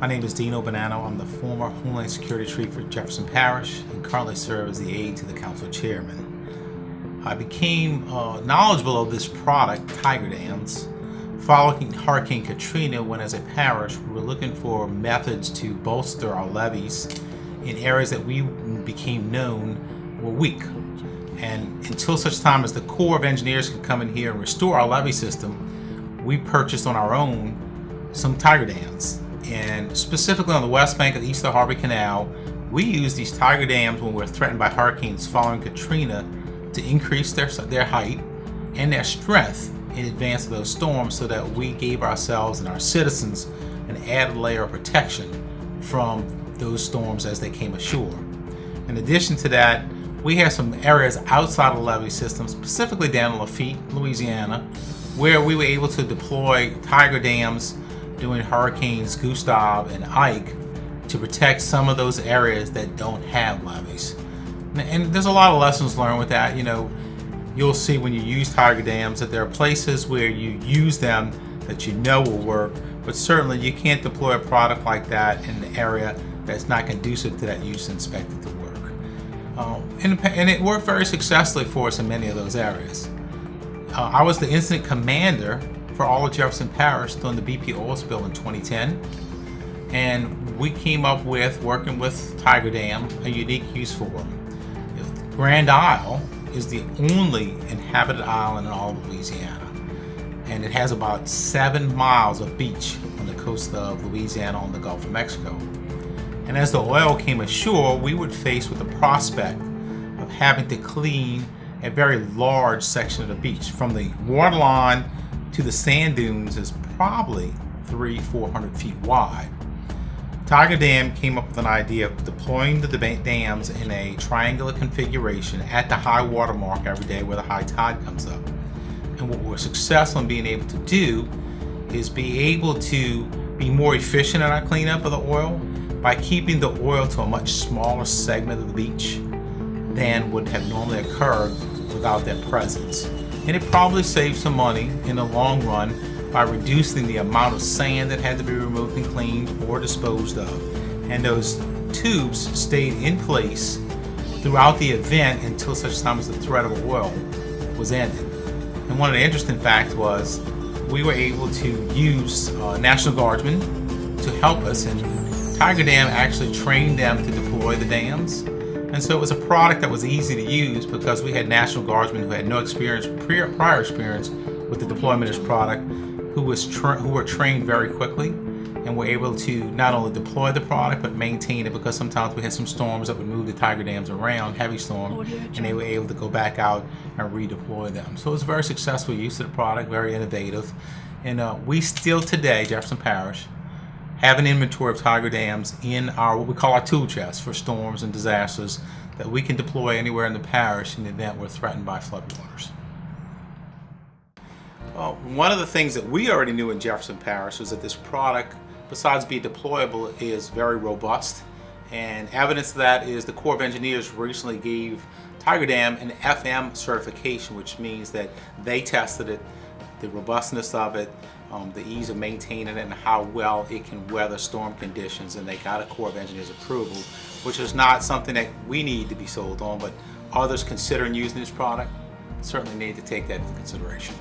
My name is Deano Bonano. I'm the former Homeland Security Chief for Jefferson Parish and currently serve as the aide to the council chairman. I became knowledgeable of this product, Tiger Dams, following Hurricane Katrina, when as a parish we were looking for methods to bolster our levees in areas that we became known were weak. And until such time as the Corps of Engineers could come in here and restore our levee system, we purchased on our own some Tiger Dams. And specifically on the west bank of the East Harvey Canal, we use these Tiger Dams when we're threatened by hurricanes following Katrina to increase their height and their strength in advance of those storms, so that we gave ourselves and our citizens an added layer of protection from those storms as they came ashore. In addition to that, we have some areas outside of the levee system, specifically down in Lafitte, Louisiana, where we were able to deploy Tiger Dams during hurricanes Gustav and Ike to protect some of those areas that don't have levees. And there's a lot of lessons learned with that. You'll see when you use Tiger Dams that there are places where you use them that you know will work, but certainly you can't deploy a product like that in an area that's not conducive to that use and expect it to work. And it worked very successfully for us in many of those areas. I was the incident commander for all of Jefferson Parish during the BP oil spill in 2010. And we came up with, working with Tiger Dam, a unique use for them. Grand Isle is the only inhabited island in all of Louisiana. And it has about 7 miles of beach on the coast of Louisiana on the Gulf of Mexico. And as the oil came ashore, we were faced with the prospect of having to clean a very large section of the beach. From the waterline to the sand dunes is probably 300-400 feet wide. Tiger Dam came up with an idea of deploying the dams in a triangular configuration at the high water mark every day where the high tide comes up. And what we're successful in being able to do is be able to be more efficient in our cleanup of the oil by keeping the oil to a much smaller segment of the beach than would have normally occurred without their presence. And it probably saved some money in the long run by reducing the amount of sand that had to be removed and cleaned or disposed of. And those tubes stayed in place throughout the event until such time as the threat of oil was ended. And one of the interesting facts was we were able to use National Guardsmen to help us, and Tiger Dam actually trained them to deploy the dams. And so it was a product that was easy to use because we had National Guardsmen who had no experience, prior experience with the deployment of this product, who were trained very quickly and were able to not only deploy the product but maintain it, because sometimes we had some storms that would move the Tiger Dams around, heavy storms, and they were able to go back out and redeploy them. So it was a very successful use of the product, very innovative. And we still today, Jefferson Parish, have an inventory of Tiger Dams in our, what we call our tool chest for storms and disasters, that we can deploy anywhere in the parish in the event we're threatened by floodwaters. One of the things that we already knew in Jefferson Parish was that this product, besides being deployable, is very robust. And evidence of that is the Corps of Engineers recently gave Tiger Dam an FM certification, which means that they tested it, the robustness of it, the ease of maintaining it, and how well it can weather storm conditions, and they got a Corps of Engineers approval, which is not something that we need to be sold on, but others considering using this product certainly need to take that into consideration.